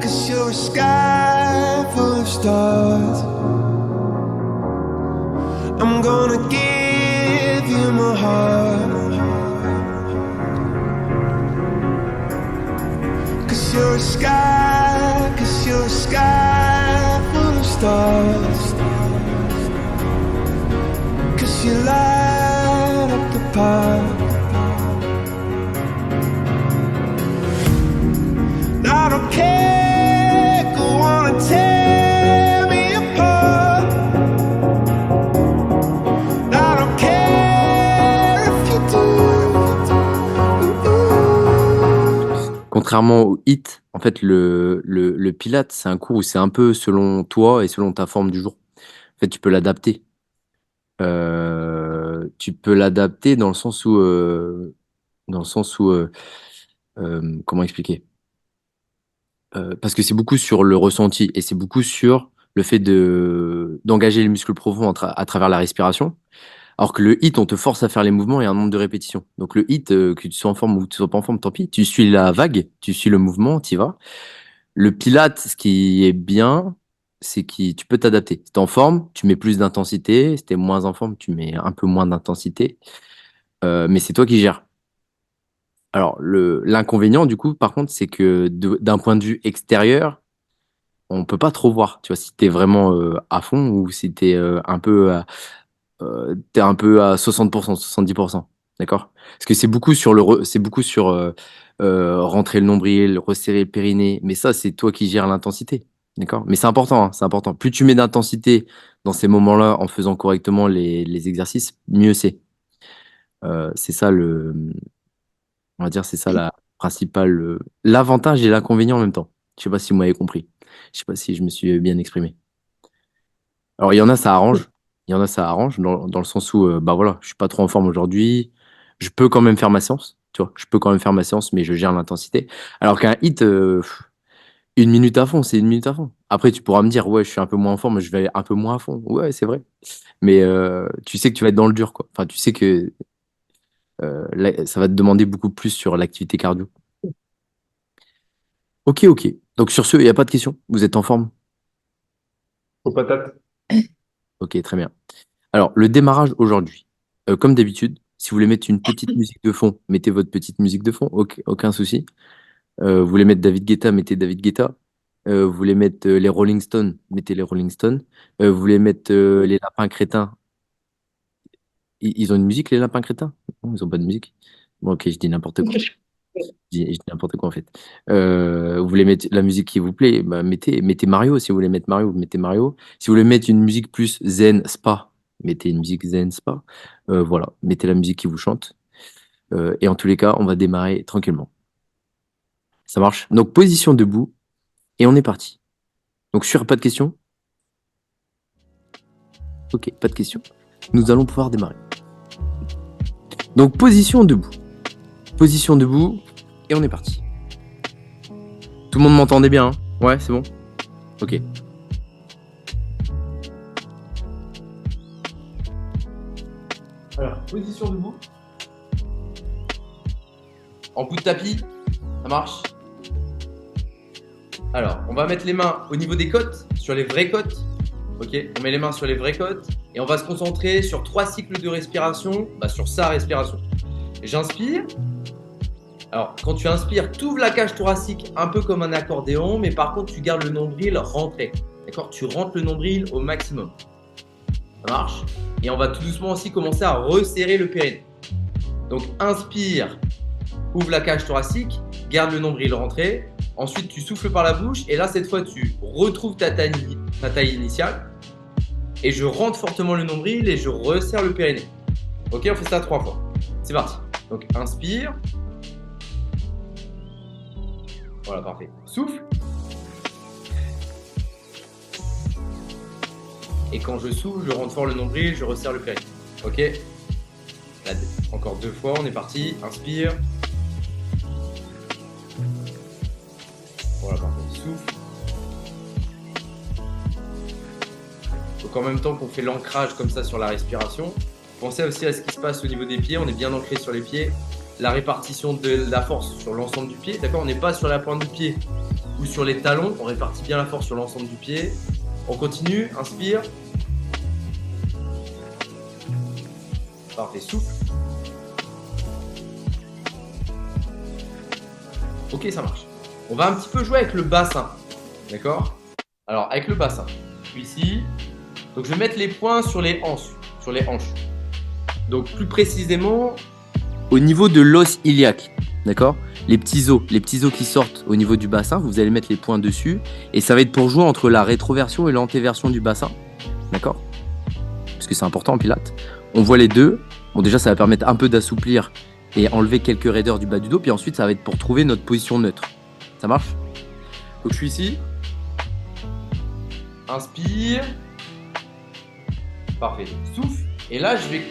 'cause you're a sky full of stars. I'm gonna give you my heart, 'cause you're a sky full of stars. 'Cause you light up the park. I don't care, go on and tear me apart. I don't care if you do. Contrairement au HIIT, en fait, le Pilates, c'est un cours où c'est un peu selon toi et selon ta forme du jour. En fait, tu peux l'adapter. Tu peux l'adapter dans le sens où, comment expliquer? Parce que c'est beaucoup sur le ressenti et c'est beaucoup sur le fait d'engager les muscles profonds à travers la respiration. Alors que le HIIT, on te force à faire les mouvements et un nombre de répétitions. Donc le HIIT, que tu sois en forme ou que tu sois pas en forme, tant pis. Tu suis la vague, tu suis le mouvement, tu y vas. Le Pilates, ce qui est bien, c'est que tu peux t'adapter. Si t'es en forme, tu mets plus d'intensité. Si t'es moins en forme, tu mets un peu moins d'intensité. Mais c'est toi qui gères. Alors, l'inconvénient, du coup, par contre, c'est que d'un point de vue extérieur, on peut pas trop voir. Tu vois, si t'es vraiment à fond ou si t'es un peu à 60%, 70%. D'accord? Parce que c'est beaucoup sur rentrer le nombril, resserrer le périnée. Mais ça, c'est toi qui gères l'intensité. D'accord? Mais c'est important, hein, c'est important. Plus tu mets d'intensité dans ces moments-là en faisant correctement les exercices, mieux c'est. C'est ça on va dire, c'est ça la principale, l'avantage et l'inconvénient en même temps. Je sais pas si vous m'avez compris. Je sais pas si je me suis bien exprimé. Alors, il y en a, ça arrange. Il y en a, ça arrange dans le sens où, bah voilà, je suis pas trop en forme aujourd'hui. Je peux quand même faire ma séance, tu vois. Je peux quand même faire ma séance, mais je gère l'intensité. Alors qu'un hit, 1 minute à fond, c'est 1 minute à fond. Après, tu pourras me dire, ouais, je suis un peu moins en forme, je vais aller un peu moins à fond. Ouais, c'est vrai. Mais tu sais que tu vas être dans le dur, quoi. Enfin, tu sais que ça va te demander beaucoup plus sur l'activité cardio. Ok, ok. Donc sur ce, il n'y a pas de questions. Vous êtes en forme? Aux patates. Ok, très bien. Alors, le démarrage aujourd'hui. Comme d'habitude, si vous voulez mettre une petite musique de fond, mettez votre petite musique de fond, aucun souci. Vous voulez mettre David Guetta, mettez David Guetta. Vous voulez mettre les Rolling Stones, mettez les Rolling Stones. Vous voulez mettre les Lapins Crétins. Ils ont une musique, les Lapins Crétins? Non, ils n'ont pas de musique. Bon, ok, je dis n'importe quoi. Je dis n'importe quoi en fait. Vous voulez mettre la musique qui vous plaît, bah, mettez Mario. Si vous voulez mettre Mario, vous mettez Mario. Si vous voulez mettre une musique plus zen spa, mettez une musique zen spa. Voilà, mettez la musique qui vous chante. Et en tous les cas, on va démarrer tranquillement. Ça marche? Donc position debout et on est parti. Donc pas de questions? Ok, pas de questions. Nous allons pouvoir démarrer. Donc position debout. Position debout et on est parti. Tout le monde m'entendait bien, hein? Ouais, c'est bon? Ok. Alors, position debout. En bout de tapis, ça marche? Alors, on va mettre les mains au niveau des côtes, sur les vraies côtes. Ok, on met les mains sur les vraies côtes et on va se concentrer sur 3 cycles de respiration, sur sa respiration. J'inspire. Alors, quand tu inspires, tu ouvres la cage thoracique un peu comme un accordéon, mais par contre, tu gardes le nombril rentré. D'accord? Tu rentres le nombril au maximum. Ça marche? Et on va tout doucement aussi commencer à resserrer le périnée. Donc, inspire, ouvre la cage thoracique, garde le nombril rentré. Ensuite, tu souffles par la bouche et là, cette fois, tu retrouves ta taille initiale. Et je rentre fortement le nombril et je resserre le périnée. Ok, on fait ça 3 fois. C'est parti. Donc, inspire. Voilà, parfait. Souffle. Et quand je souffle, je rentre fort le nombril, je resserre le périnée. Ok? Là, encore 2 fois, on est parti. Inspire. Voilà, parfait. Souffle. Donc en même temps qu'on fait l'ancrage comme ça sur la respiration, pensez aussi à ce qui se passe au niveau des pieds. On est bien ancré sur les pieds. La répartition de la force sur l'ensemble du pied. D'accord? On n'est pas sur la pointe du pied ou sur les talons. On répartit bien la force sur l'ensemble du pied. On continue, inspire. Parfait, souffle. Ok, ça marche. On va un petit peu jouer avec le bassin. D'accord? Alors, avec le bassin. Je suis ici. Donc, je vais mettre les poings sur les hanches. Donc, plus précisément, au niveau de l'os iliaque. D'accord? Les petits os qui sortent au niveau du bassin, vous allez mettre les poings dessus. Et ça va être pour jouer entre la rétroversion et l'antéversion du bassin. D'accord? Parce que c'est important en pilates. On voit les deux. Bon, déjà, ça va permettre un peu d'assouplir et enlever quelques raideurs du bas du dos. Puis ensuite, ça va être pour trouver notre position neutre. Ça marche? Donc, je suis ici. Inspire. Parfait. Souffle. Et là, je vais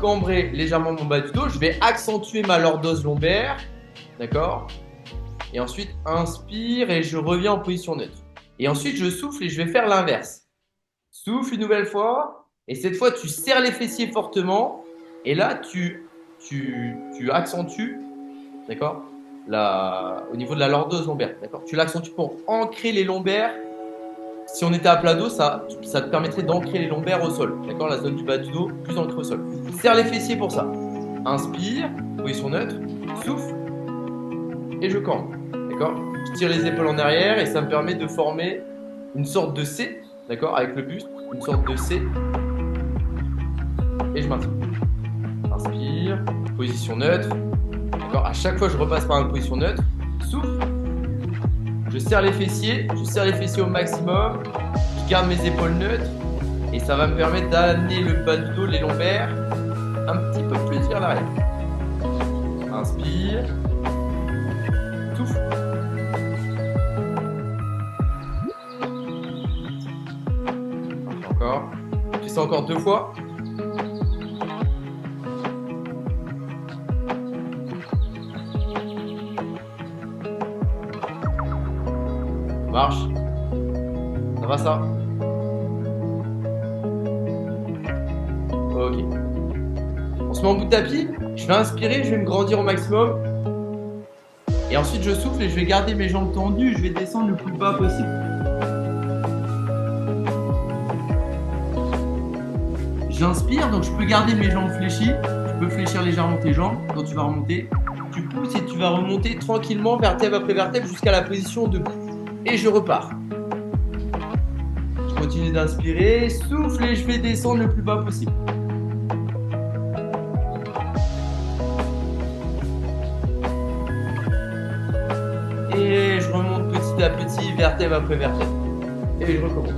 cambrer légèrement mon bas du dos. Je vais accentuer ma lordose lombaire. D'accord? Et ensuite, inspire et je reviens en position neutre. Et ensuite, je souffle et je vais faire l'inverse. Souffle une nouvelle fois. Et cette fois, tu serres les fessiers fortement. Et là, tu accentues, d'accord, au niveau de la lordose lombaire. D'accord? Tu l'accentues pour ancrer les lombaires. Si on était à plat dos, ça te permettrait d'ancrer les lombaires au sol. D'accord? La zone du bas du dos, plus ancrée au sol. Serre les fessiers pour ça. Inspire, position neutre. Souffle. Et je cambre. D'accord? Je tire les épaules en arrière et ça me permet de former une sorte de C. D'accord? Avec le buste. Une sorte de C. Et je maintiens. Inspire, position neutre. D'accord? À chaque fois, je repasse par une position neutre. Souffle. Je serre les fessiers au maximum. Je garde mes épaules neutres. Et ça va me permettre d'amener le bas du dos, les lombaires, un petit peu plus vers l'arrière. Inspire. Souffle. Encore. Je fais ça encore 2 fois. Marche. Ça va ça? Ok. On se met en bout de tapis. Je vais inspirer, je vais me grandir au maximum. Et ensuite je souffle et je vais garder mes jambes tendues. Je vais descendre le plus bas possible. J'inspire, donc je peux garder mes jambes fléchies. Tu peux fléchir légèrement tes jambes quand tu vas remonter. Tu pousses et tu vas remonter tranquillement vertèbre après vertèbre jusqu'à la position debout. Et je repars. Je continue d'inspirer, souffle et je vais descendre le plus bas possible. Et je remonte petit à petit, vertèbre après vertèbre. Et je recommence.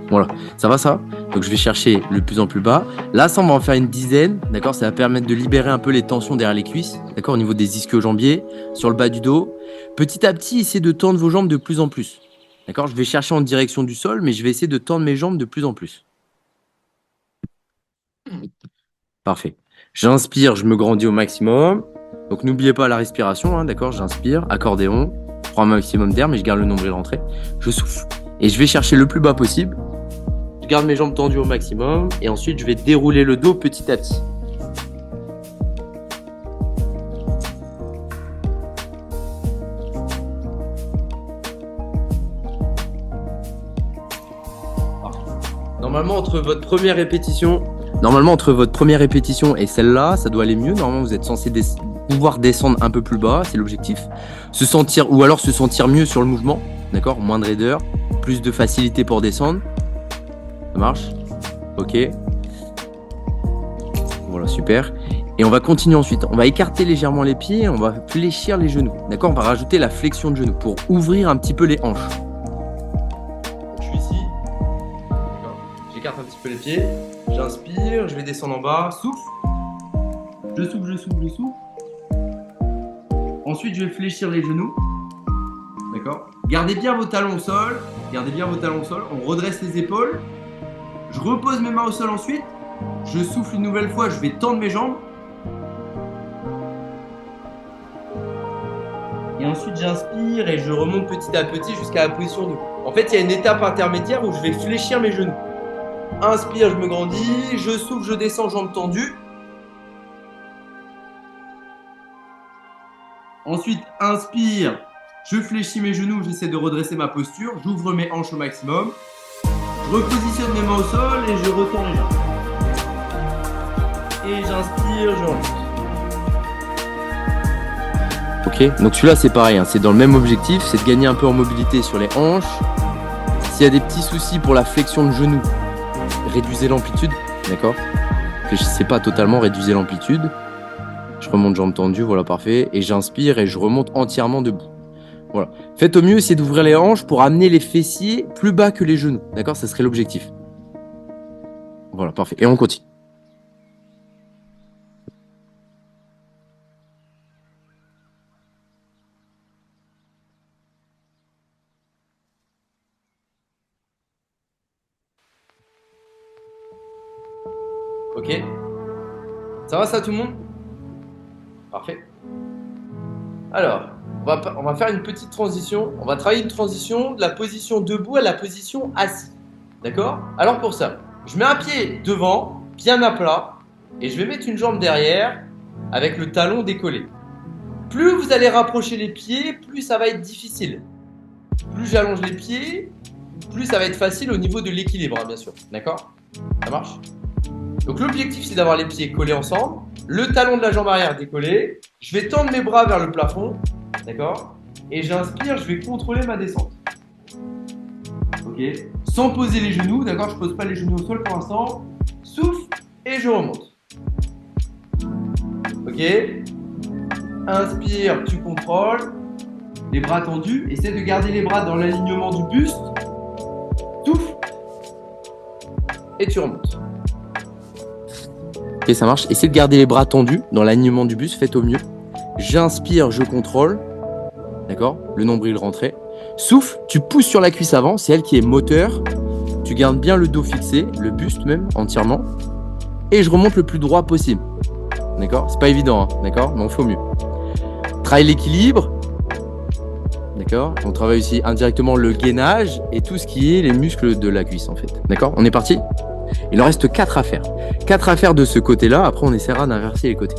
Voilà, ça va ça? Donc je vais chercher le plus en plus bas. Là, ça, on va en faire une dizaine. D'accord? Ça va permettre de libérer un peu les tensions derrière les cuisses. D'accord? Au niveau des ischio-jambiers, sur le bas du dos. Petit à petit, essayez de tendre vos jambes de plus en plus. D'accord? Je vais chercher en direction du sol, mais je vais essayer de tendre mes jambes de plus en plus. Parfait. J'inspire, je me grandis au maximum. Donc n'oubliez pas la respiration, hein, d'accord? J'inspire, accordéon. Je prends un maximum d'air, mais je garde le nombril rentré. Je souffle. Et je vais chercher le plus bas possible. Je garde mes jambes tendues au maximum et ensuite je vais dérouler le dos petit à petit. Normalement entre votre première répétition et celle-là, ça doit aller mieux. Normalement vous êtes censé pouvoir descendre un peu plus bas, c'est l'objectif. Se sentir mieux sur le mouvement, d'accord? Moins de raideur, plus de facilité pour descendre. Ça marche? Ok. Voilà, super. Et on va continuer ensuite. On va écarter légèrement les pieds et on va fléchir les genoux. D'accord? On va rajouter la flexion de genoux pour ouvrir un petit peu les hanches. Donc, je suis ici. J'écarte un petit peu les pieds. J'inspire, je vais descendre en bas. Souffle. Je souffle. Ensuite, je vais fléchir les genoux. D'accord? Gardez bien vos talons au sol. On redresse les épaules. Je repose mes mains au sol ensuite. Je souffle une nouvelle fois. Je vais tendre mes jambes. Et ensuite, j'inspire et je remonte petit à petit jusqu'à la position debout. En fait, il y a une étape intermédiaire où je vais fléchir mes genoux. Inspire, je me grandis. Je souffle, je descends, jambes tendues. Ensuite, inspire, je fléchis mes genoux, j'essaie de redresser ma posture, j'ouvre mes hanches au maximum. Je repositionne mes mains au sol et je retourne les jambes. Et j'inspire, je remonte. Ok, donc celui-là c'est pareil, hein, c'est dans le même objectif, c'est de gagner un peu en mobilité sur les hanches. S'il y a des petits soucis pour la flexion de genoux, réduisez l'amplitude, d'accord? Fléchissez pas totalement, réduisez l'amplitude. Je remonte jambes tendues, voilà, parfait. Et j'inspire et je remonte entièrement debout. Voilà. Faites au mieux, essayez d'ouvrir les hanches pour amener les fessiers plus bas que les genoux. D'accord? Ça serait l'objectif. Voilà, parfait. Et on continue. Ok. Ça va ça tout le monde? Parfait. Alors, on va faire une petite transition. On va travailler une transition de la position debout à la position assis. D'accord? Alors pour ça, je mets un pied devant, bien à plat, et je vais mettre une jambe derrière avec le talon décollé. Plus vous allez rapprocher les pieds, plus ça va être difficile. Plus j'allonge les pieds, plus ça va être facile au niveau de l'équilibre, hein, bien sûr. D'accord? Ça marche? Donc l'objectif, c'est d'avoir les pieds collés ensemble, le talon de la jambe arrière décollé. Je vais tendre mes bras vers le plafond, d'accord? Et j'inspire, je vais contrôler ma descente. Ok? Sans poser les genoux, d'accord? Je pose pas les genoux au sol pour l'instant. Souffle et je remonte. Ok? Inspire, tu contrôles. Les bras tendus. Essaie de garder les bras dans l'alignement du buste. Souffle et tu remontes. Ok, ça marche. Essayez de garder les bras tendus dans l'alignement du buste, faites au mieux. J'inspire, je contrôle. D'accord? Le nombril rentré. Souffle, tu pousses sur la cuisse avant, c'est elle qui est moteur. Tu gardes bien le dos fixé, le buste même, entièrement. Et je remonte le plus droit possible. D'accord? C'est pas évident, hein, d'accord? Mais on fait au mieux. Travaille l'équilibre. D'accord? On travaille aussi indirectement le gainage et tout ce qui est les muscles de la cuisse, en fait. D'accord? On est parti? Il en reste 4 à faire. 4 à faire de ce côté-là. Après, on essaiera d'inverser les côtés.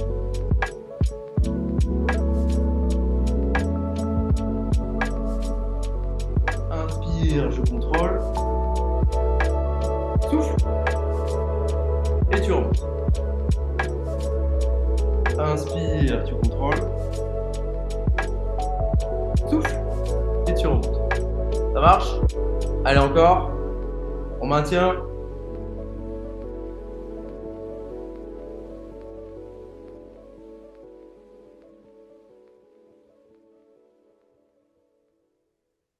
Inspire, je contrôle. Souffle. Et tu remontes. Inspire, tu contrôles. Souffle. Et tu remontes. Ça marche? Allez, encore. On maintient.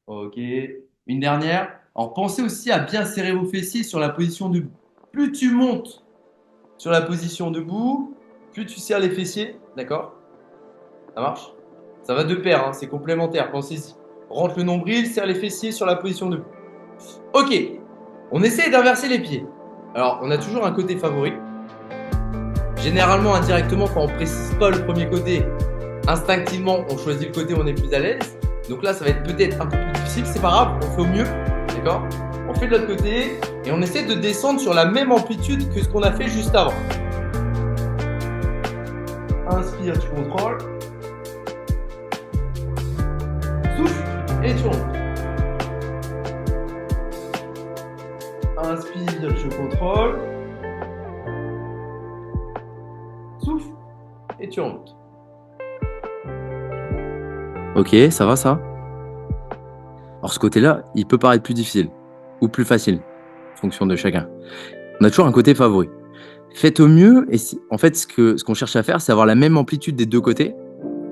Ok. Une dernière. Alors, pensez aussi à bien serrer vos fessiers sur la position debout. Plus tu montes sur la position debout, plus tu serres les fessiers. D'accord? Ça marche? Ça va de pair, hein, c'est complémentaire. Pensez-y. Rentre le nombril, serre les fessiers sur la position debout. Ok. On essaye d'inverser les pieds. Alors, on a toujours un côté favori. Généralement, indirectement, quand on ne précise pas le premier côté, instinctivement, on choisit le côté où on est plus à l'aise. Donc là, ça va être peut-être un peu plus difficile. C'est pas grave, on fait au mieux. D'accord? On fait de l'autre côté et on essaie de descendre sur la même amplitude que ce qu'on a fait juste avant. Inspire, tu contrôles. Souffle et tu remontes. Inspire, je contrôle. Souffle et tu remontes. Ok, ça va ça? Alors ce côté-là, il peut paraître plus difficile ou plus facile, en fonction de chacun. On a toujours un côté favori. Faites au mieux et en fait ce qu'on cherche à faire, c'est avoir la même amplitude des deux côtés,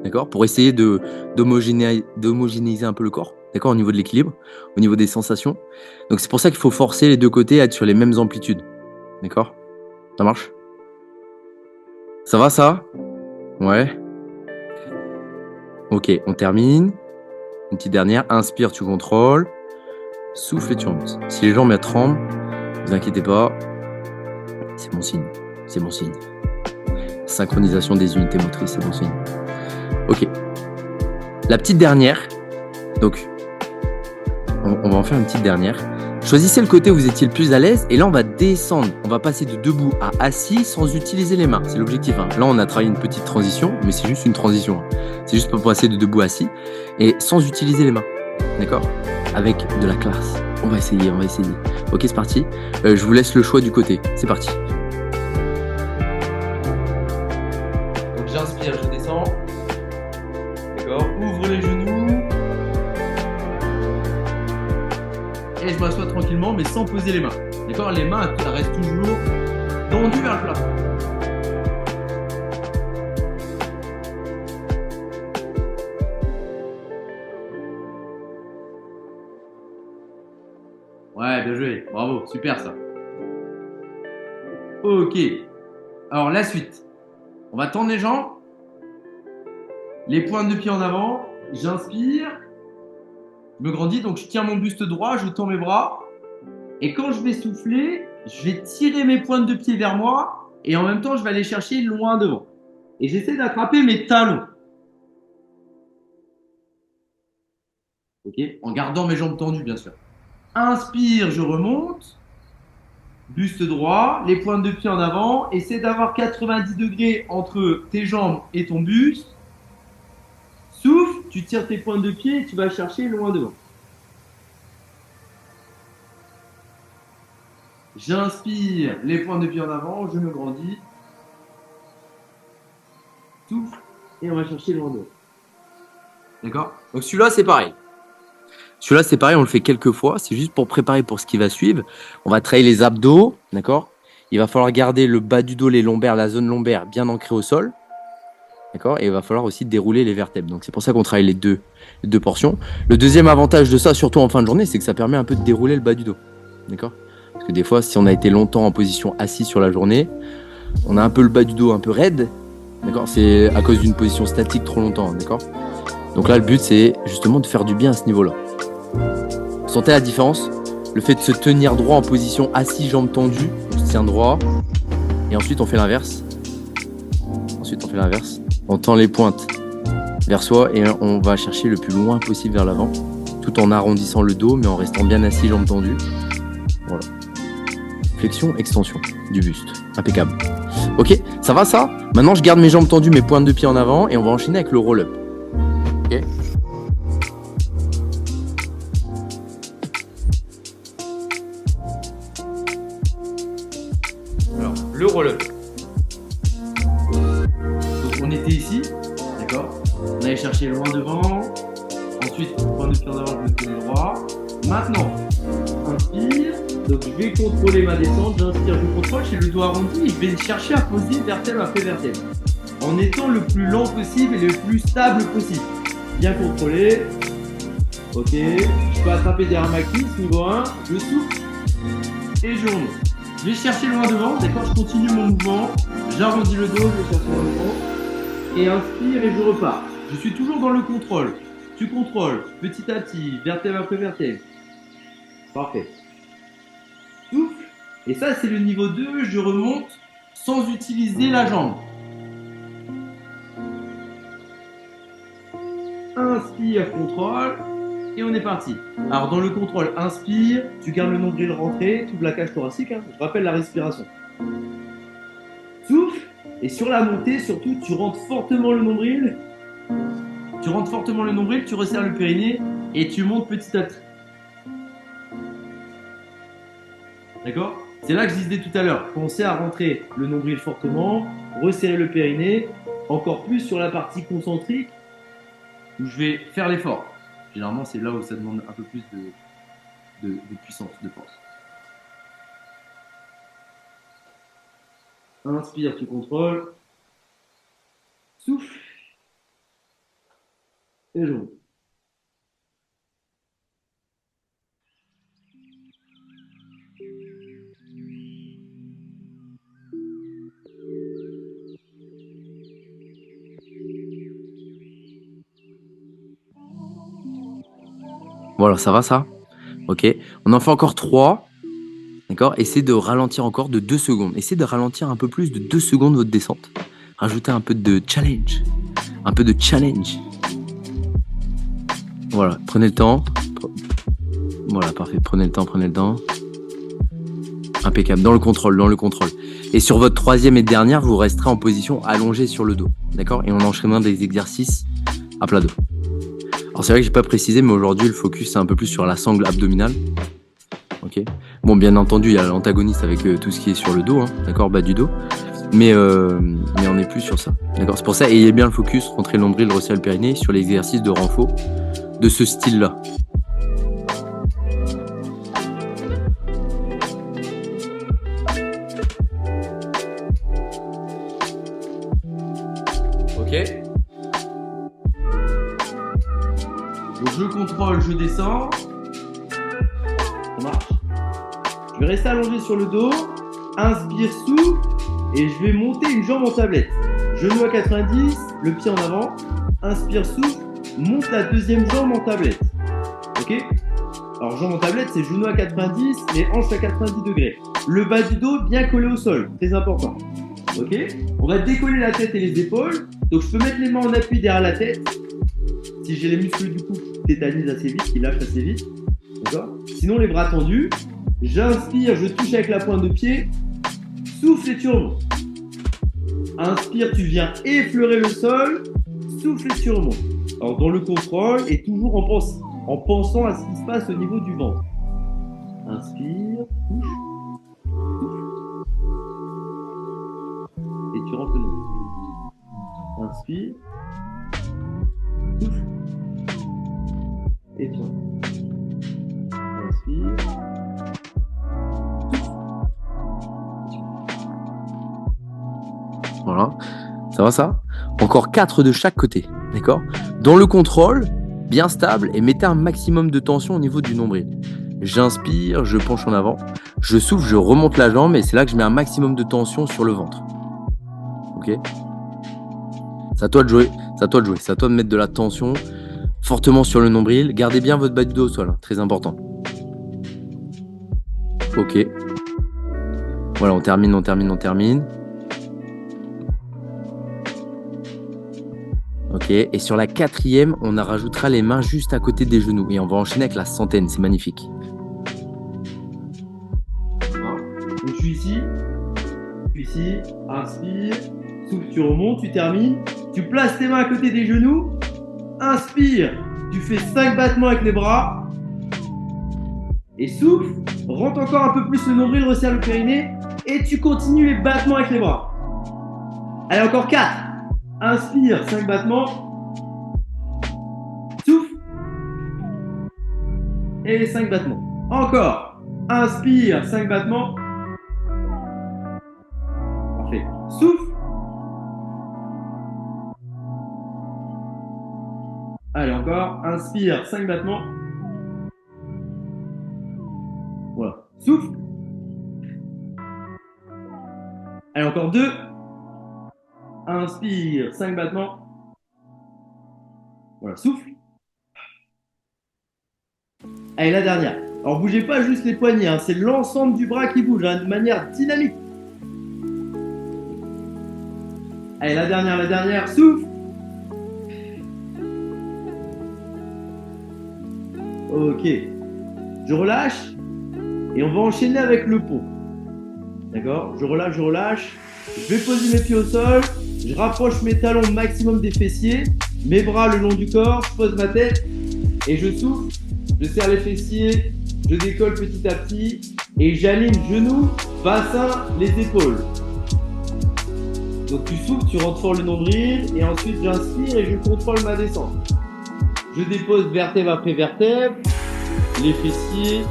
d'accord? Pour essayer d'homogénéiser un peu le corps, d'accord? Au niveau de l'équilibre, au niveau des sensations. Donc c'est pour ça qu'il faut forcer les deux côtés à être sur les mêmes amplitudes, d'accord? Ça marche? Ça va ça? Ouais. Ok, on termine. Une petite dernière. Inspire, tu contrôles. Souffle et tu remontes. Si les jambes elles tremblent, ne vous inquiétez pas. C'est bon signe. C'est bon signe. Synchronisation des unités motrices, c'est bon signe. Ok. La petite dernière. Donc, on va en faire une petite dernière. Choisissez le côté où vous étiez le plus à l'aise et là on va descendre. On va passer de debout à assis sans utiliser les mains. C'est l'objectif. Hein. Là on a travaillé une petite transition, mais c'est juste une transition. Hein. C'est juste pour passer de debout à assis et sans utiliser les mains. D'accord? Avec de la classe. On va essayer. Ok, c'est parti. Je vous laisse le choix du côté. C'est parti. Donc j'inspire, je descends. D'accord? Ouvre les genoux. Et je m'assois tranquillement, mais sans poser les mains. D'accord? Les mains elles restent toujours tendues vers le plafond. Ouais, bien joué. Bravo, super ça. Ok. Alors la suite. On va tendre les jambes. Les pointes de pied en avant. J'inspire. Je me grandis, donc je tiens mon buste droit, je tends mes bras. Et quand je vais souffler, je vais tirer mes pointes de pied vers moi. Et en même temps, je vais aller chercher loin devant. Et j'essaie d'attraper mes talons. Ok, en gardant mes jambes tendues, bien sûr. Inspire, je remonte. Buste droit, les pointes de pied en avant. Essaie d'avoir 90 degrés entre tes jambes et ton buste. Souffle, tu tires tes pointes de pied et tu vas chercher loin devant. J'inspire, les pointes de pied en avant, je me grandis. Souffle et on va chercher loin devant. D'accord? Donc celui-là, c'est pareil. Celui-là, c'est pareil, on le fait quelques fois. C'est juste pour préparer pour ce qui va suivre. On va travailler les abdos, d'accord? Il va falloir garder le bas du dos, les lombaires, la zone lombaire bien ancrée au sol. D'accord? Et il va falloir aussi dérouler les vertèbres. Donc c'est pour ça qu'on travaille les deux portions. Le deuxième avantage de ça, surtout en fin de journée, c'est que ça permet un peu de dérouler le bas du dos. D'accord? Parce que des fois, si on a été longtemps en position assise sur la journée, on a un peu le bas du dos un peu raide. D'accord? C'est à cause d'une position statique trop longtemps. D'accord? Donc là, le but, c'est justement de faire du bien à ce niveau-là. Vous sentez la différence? Le fait de se tenir droit en position assis, jambes tendues, on se tient droit. Et ensuite, on fait l'inverse. On tend les pointes vers soi et on va chercher le plus loin possible vers l'avant, tout en arrondissant le dos, mais en restant bien assis, jambes tendues. Voilà. Flexion, extension du buste. Impeccable. Ok, ça va ça? Maintenant, je garde mes jambes tendues, mes pointes de pied en avant et on va enchaîner avec le roll-up. Ok? Alors, le roll-up. Donc, on était ici, d'accord? On allait chercher loin devant. Ensuite, point de pied en avant, je me tenais droit. Maintenant, inspire. Donc, je vais contrôler ma descente. J'inspire, je contrôle, j'ai le dos arrondi et je vais chercher à poser vertèbre après vertèbre. En étant le plus lent possible et le plus stable possible. Bien contrôlé. Ok. Je peux attraper derrière ma cuisse, niveau 1. Je souffle et je remonte. Je vais chercher loin devant, d'accord? Je continue mon mouvement. J'arrondis le dos, je vais chercher loin devant. Et inspire et je repars. Je suis toujours dans le contrôle. Tu contrôles petit à petit, vertèbre après vertèbre. Parfait. Souffle. Et ça, c'est le niveau 2. Je remonte sans utiliser la jambe. Inspire, contrôle. Et on est parti. Alors, dans le contrôle, inspire. Tu gardes le nombril rentré. Tu ouvres la cage thoracique. Hein. Je rappelle la respiration. Souffle. Et sur la montée, surtout, tu rentres fortement le nombril. Tu resserres le périnée. Et tu montes petit à petit. D'accord? C'est là que je disais tout à l'heure. Pensez à rentrer le nombril fortement, resserrer le périnée, encore plus sur la partie concentrique où je vais faire l'effort. Généralement, c'est là où ça demande un peu plus de puissance, de force. Inspire, tu contrôles. Souffle. Et je monte. Voilà, ça va ça? Ok. On en fait encore 3. D'accord? Essayez de ralentir encore de 2 secondes. Essayez de ralentir un peu plus de 2 secondes votre descente. Rajoutez un peu de challenge. Un peu de challenge. Voilà, prenez le temps. Voilà, parfait. Prenez le temps, prenez le temps. Impeccable. Dans le contrôle, dans le contrôle. Et sur votre troisième et dernière, vous resterez en position allongée sur le dos. D'accord? Et on enchaînera des exercices à plat dos. Alors c'est vrai que j'ai pas précisé, mais aujourd'hui le focus c'est un peu plus sur la sangle abdominale. Ok. Bon, bien entendu, il y a l'antagoniste avec tout ce qui est sur le dos, hein, d'accord, bas du dos. Mais on est plus sur ça. D'accord. C'est pour ça, ayez bien le focus, rentrez le nombril, resserrez le périnée sur l'exercice de renfort de ce style-là. Ok. Donc je contrôle, je descends. Ça marche. Je vais rester allongé sur le dos. Inspire, souffle. Et je vais monter une jambe en tablette. Genou à 90, le pied en avant. Inspire, souffle. Monte la deuxième jambe en tablette. Ok? Alors jambe en tablette, c'est genou à 90, les hanches à 90 degrés. Le bas du dos bien collé au sol. Très important. Ok? On va décoller la tête et les épaules. Donc je peux mettre les mains en appui derrière la tête. Si j'ai les muscles du cou qui tétanisent assez vite, qui lâchent assez vite. D'accord? Sinon les bras tendus. J'inspire, je touche avec la pointe de pied. Souffle et tu remontes. Inspire, tu viens effleurer le sol. Souffle et tu remontes. Alors dans le contrôle et toujours en pensant à ce qui se passe au niveau du ventre. Inspire, touche. Souffle. Et tu rentres le nombril. Inspire. Souffle. Et tu rentres. Inspire. Voilà, ça va ça? Encore 4 de chaque côté, d'accord? Dans le contrôle, bien stable et mettez un maximum de tension au niveau du nombril. J'inspire, je penche en avant, je souffle, je remonte la jambe et c'est là que je mets un maximum de tension sur le ventre. Ok? C'est à toi de jouer, c'est à toi de jouer, c'est à toi de mettre de la tension fortement sur le nombril. Gardez bien votre bas du dos au sol, hein, très important. Ok. Voilà, on termine. Ok, et sur la quatrième, on rajoutera les mains juste à côté des genoux et on va enchaîner avec la centaine, c'est magnifique. Donc je suis ici, inspire, souffle, tu remontes, tu termines, tu places tes mains à côté des genoux, inspire, tu fais 5 battements avec les bras et souffle, rentre encore un peu plus le nombril, resserre le périnée et tu continues les battements avec les bras. Allez, encore 4. Inspire, 5 battements. Souffle. Et les 5 battements. Encore. Inspire, 5 battements. Parfait. Souffle. Allez, encore. Inspire, 5 battements. Voilà. Souffle. Allez, encore 2. Inspire, 5 battements. Voilà, souffle. Allez, la dernière. Alors, bougez pas juste les poignets, hein, c'est l'ensemble du bras qui bouge, hein, de manière dynamique. Allez, la dernière, souffle. Ok. Je relâche. Et on va enchaîner avec le pont. D'accord? Je relâche. Je vais poser mes pieds au sol. Je rapproche mes talons au maximum des fessiers, mes bras le long du corps, je pose ma tête et je souffle, je serre les fessiers, je décolle petit à petit et j'aligne genoux, bassin, les épaules. Donc tu souffles, tu rentres fort le nombril et ensuite j'inspire et je contrôle ma descente. Je dépose vertèbre après vertèbre, les fessiers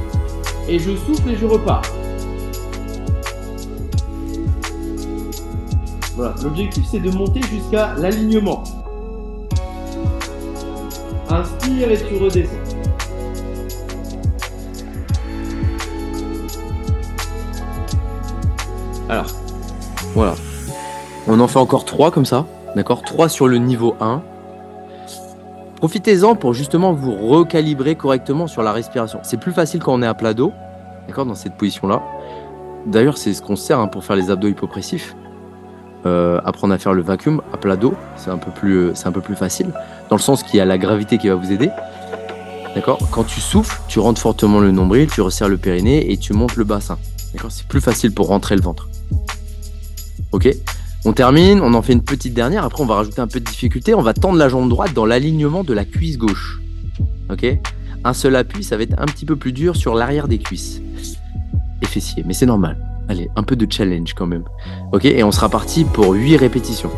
et je souffle et je repars. Voilà, l'objectif c'est de monter jusqu'à l'alignement. Inspire et tu redescends. Alors, voilà. On en fait encore 3 comme ça, d'accord? 3 sur le niveau 1. Profitez-en pour justement vous recalibrer correctement sur la respiration. C'est plus facile quand on est à plat dos, d'accord, dans cette position-là. D'ailleurs, c'est ce qu'on sert hein, pour faire les abdos hypopressifs. Apprendre à faire le vacuum à plat dos, c'est un peu plus facile, dans le sens qu'il y a la gravité qui va vous aider. D'accord? Quand tu souffles, tu rentres fortement le nombril, tu resserres le périnée et tu montes le bassin. D'accord? C'est plus facile pour rentrer le ventre. Ok? On termine, on en fait une petite dernière. Après, on va rajouter un peu de difficulté. On va tendre la jambe droite dans l'alignement de la cuisse gauche. Ok? Un seul appui, ça va être un petit peu plus dur sur l'arrière des cuisses et fessiers, mais c'est normal. Allez, un peu de challenge quand même. Ok? Et on sera parti pour 8 répétitions.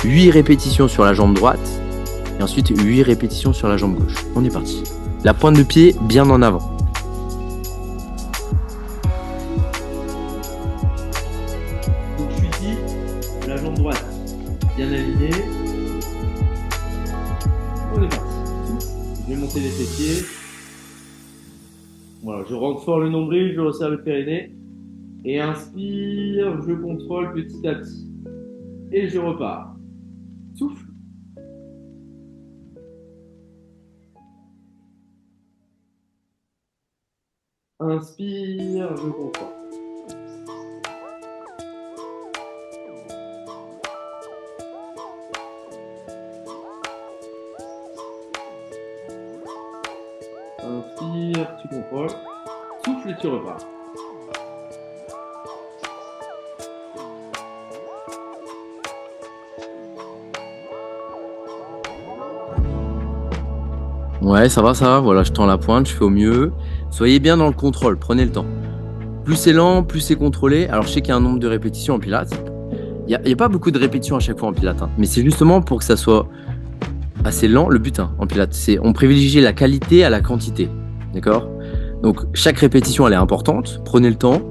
8 répétitions sur la jambe droite et ensuite 8 répétitions sur la jambe gauche. On est parti. La pointe de pied bien en avant. Donc je suis ici, la jambe droite bien alignée. On est parti. Je vais monter les fessiers. Voilà, je rentre fort le nombril, je resserre le périnée. Et inspire, je contrôle petit à petit. Et je repars. Souffle. Inspire, je contrôle. Inspire, tu contrôles. Souffle et tu repars. Ouais, ça va. Voilà, je tends la pointe, je fais au mieux. Soyez bien dans le contrôle, prenez le temps. Plus c'est lent, plus c'est contrôlé. Alors, je sais qu'il y a un nombre de répétitions en pilates. Il n'y a pas beaucoup de répétitions à chaque fois en pilates, hein. Mais c'est justement pour que ça soit assez lent. Le but en pilates, c'est on privilégie la qualité à la quantité. D'accord? Donc, chaque répétition, elle est importante. Prenez le temps.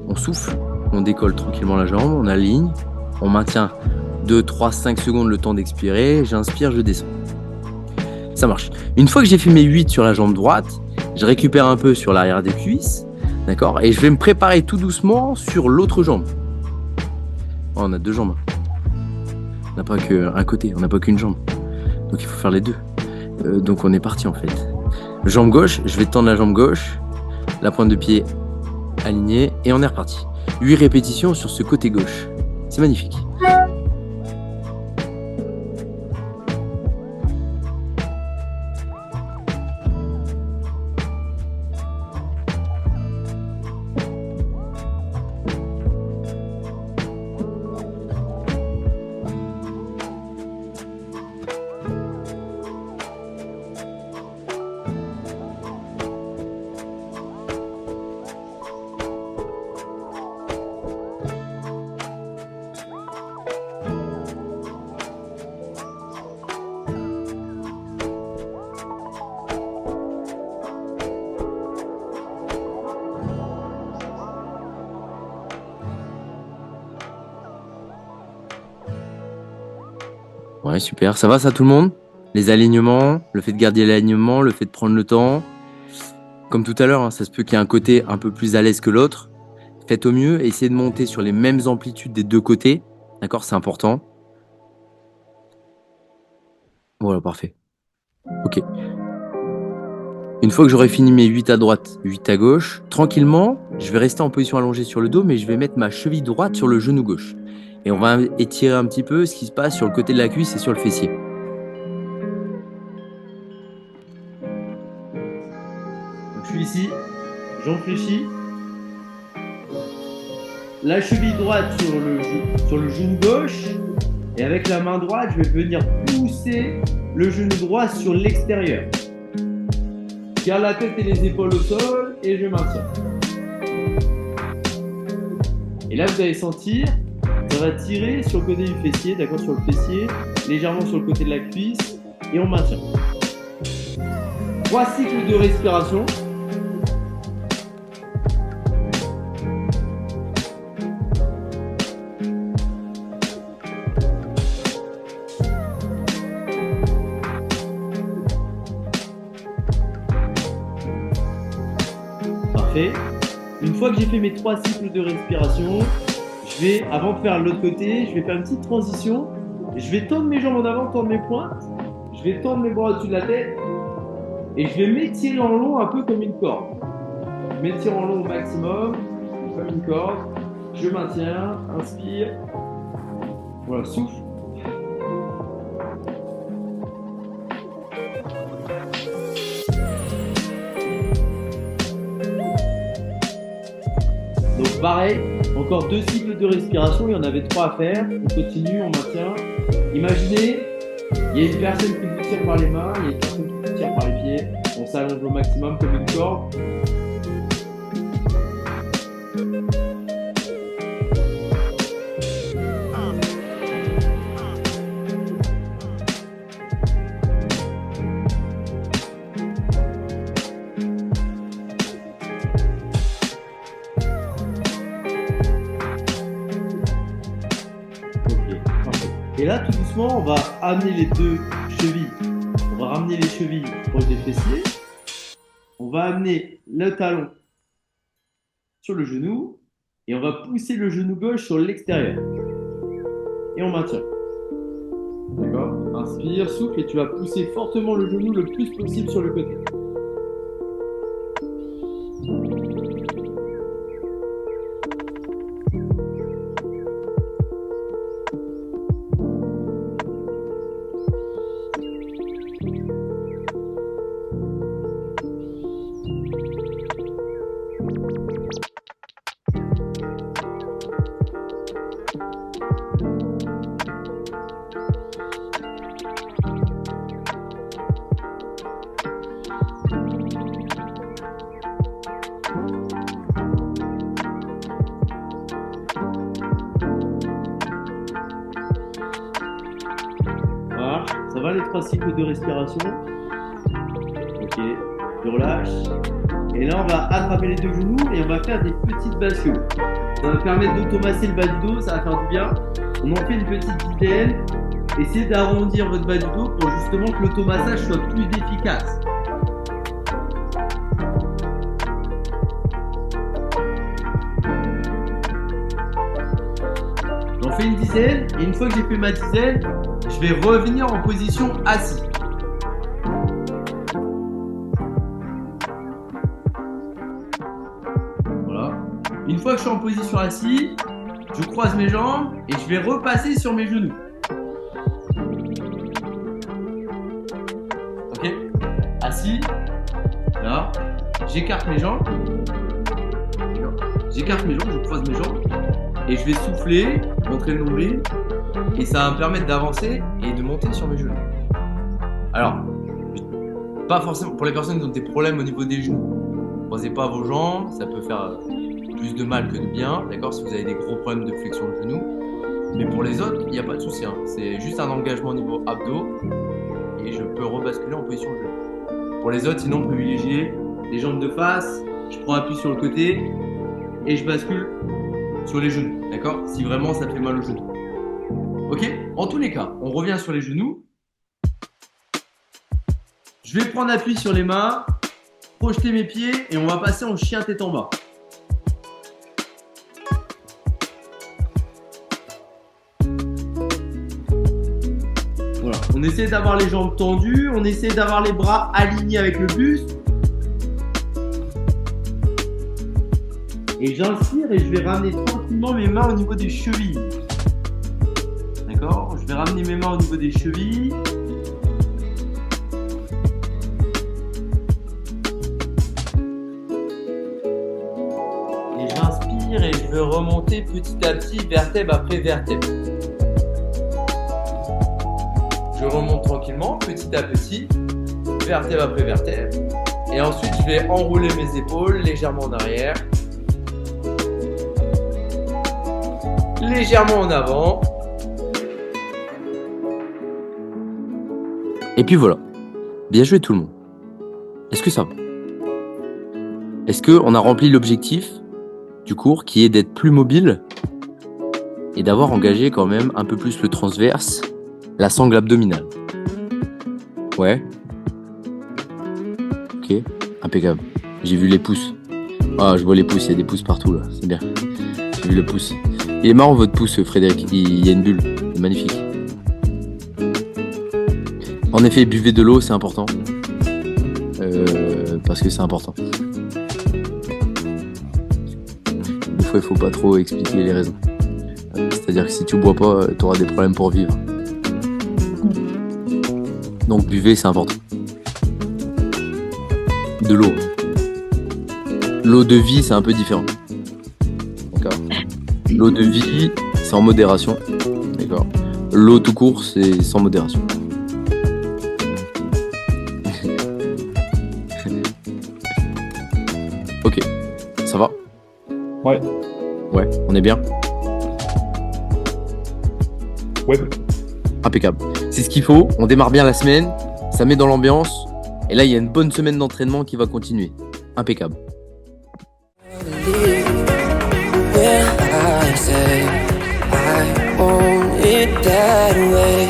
On souffle, on décolle tranquillement la jambe, on aligne. On maintient 2, 3, 5 secondes le temps d'expirer. J'inspire, je descends. Ça marche. Une fois que j'ai fait mes 8 sur la jambe droite, je récupère un peu sur l'arrière des cuisses, d'accord? Et je vais me préparer tout doucement sur l'autre jambe. Oh, on a 2 jambes. On n'a pas qu'un côté, on n'a pas qu'une jambe. Donc il faut faire les 2. Donc on est parti en fait. Jambe gauche, je vais tendre la jambe gauche, la pointe de pied alignée et on est reparti. 8 répétitions sur ce côté gauche. C'est magnifique. Ouais, super. Ça va ça tout le monde? Les alignements, le fait de garder l'alignement, le fait de prendre le temps. Comme tout à l'heure, hein, ça se peut qu'il y ait un côté un peu plus à l'aise que l'autre. Faites au mieux, essayez de monter sur les mêmes amplitudes des 2 côtés. D'accord? C'est important. Voilà, parfait. Ok. Une fois que j'aurai fini mes 8 à droite, 8 à gauche, tranquillement, je vais rester en position allongée sur le dos, mais je vais mettre ma cheville droite sur le genou gauche. Et on va étirer un petit peu ce qui se passe sur le côté de la cuisse et sur le fessier. Donc, je suis ici, j'en fléchis. La cheville droite sur le genou gauche. Et avec la main droite, je vais venir pousser le genou droit sur l'extérieur. Je garde la tête et les épaules au sol et je maintiens. Et là, vous allez sentir, ça va tirer sur le côté du fessier, d'accord, sur le fessier, légèrement sur le côté de la cuisse et on maintient. 3 cycles de respiration. Parfait. Une fois que j'ai fait mes 3 cycles de respiration, je vais, avant de faire l'autre côté, je vais faire une petite transition. Je vais tendre mes jambes en avant, tendre mes pointes. Je vais tendre mes bras au-dessus de la tête. Et je vais m'étirer en long un peu comme une corde. Je m'étire en long au maximum, comme une corde. Je maintiens, inspire. Voilà, souffle. pareil, encore 2 cycles de respiration, il y en avait 3 à faire. On continue, on maintient. Imaginez, il y a une personne qui vous tire par les mains, il y a une personne qui vous tire par les pieds. On s'allonge au maximum comme une corde. Et là, tout doucement, on va amener les 2 chevilles. On va ramener les chevilles proches des fessiers. On va amener le talon sur le genou. Et on va pousser le genou gauche sur l'extérieur. Et on maintient. D'accord? Inspire, souffle et tu vas pousser fortement le genou le plus possible sur le côté. Voilà, ça va les 3 cycles de respiration. Ok, je relâche. Et là, on va attraper les 2 genoux et on va faire des petites bascules. Ça va permettre d'automasser le bas du dos, ça va faire du bien. On en fait une petite dizaine. Essayez d'arrondir votre bas du dos pour justement que l'automassage soit plus efficace. J'en fais une dizaine et une fois que j'ai fait ma dizaine, je vais revenir en position assis. Voilà. Une fois que je suis en position assis, je croise mes jambes et je vais repasser sur mes genoux. Ok? Assis. Là. J'écarte mes jambes. J'écarte mes jambes, je croise mes jambes. Et je vais souffler, montrer le nombril. Et ça va me permettre d'avancer et de monter sur mes genoux. Alors, pas forcément pour les personnes qui ont des problèmes au niveau des genoux. Ne croisez pas vos jambes, ça peut faire plus de mal que de bien, d'accord, si vous avez des gros problèmes de flexion de genoux. Mais pour les autres, il n'y a pas de souci. Hein. C'est juste un engagement au niveau abdos et je peux rebasculer en position de genou. Pour les autres, sinon, privilégiez les jambes de face, je prends appui sur le côté et je bascule sur les genoux, d'accord, si vraiment ça fait mal aux genoux. Ok? En tous les cas, on revient sur les genoux. Je vais prendre appui sur les mains, projeter mes pieds et on va passer en chien tête en bas. Voilà. On essaie d'avoir les jambes tendues, on essaie d'avoir les bras alignés avec le buste. Et j'inspire et je vais ramener tranquillement mes mains au niveau des chevilles. D'accord? Je vais ramener mes mains au niveau des chevilles. Et j'inspire et je vais remonter petit à petit, vertèbre après vertèbre. Je remonte tranquillement, petit à petit, vertèbre après vertèbre. Et ensuite, je vais enrouler mes épaules légèrement en arrière. Légèrement en avant. Et puis voilà. Bien joué tout le monde. Est-ce que ça va? Est-ce qu'on a rempli l'objectif du cours qui est d'être plus mobile et d'avoir engagé quand même un peu plus le transverse, la sangle abdominale? Ouais. Ok, impeccable. J'ai vu les pouces. Ah, je vois les pouces, il y a des pouces partout là, c'est bien. J'ai vu le pouce. Il est marrant votre pouce, Frédéric, il y a une bulle, c'est magnifique. En effet, buvez de l'eau, c'est important. Parce que c'est important. Des fois, il faut pas trop expliquer les raisons. C'est-à-dire que si tu bois pas, tu auras des problèmes pour vivre. Donc buvez, c'est important. De l'eau. L'eau de vie, c'est un peu différent. Ok? L'eau de vie, c'est en modération. D'accord. L'eau tout court, c'est sans modération. Ok, ça va? Ouais. Ouais, on est bien? Ouais. Impeccable. C'est ce qu'il faut, on démarre bien la semaine, ça met dans l'ambiance, et là il y a une bonne semaine d'entraînement qui va continuer. Impeccable. When I say I want it that way.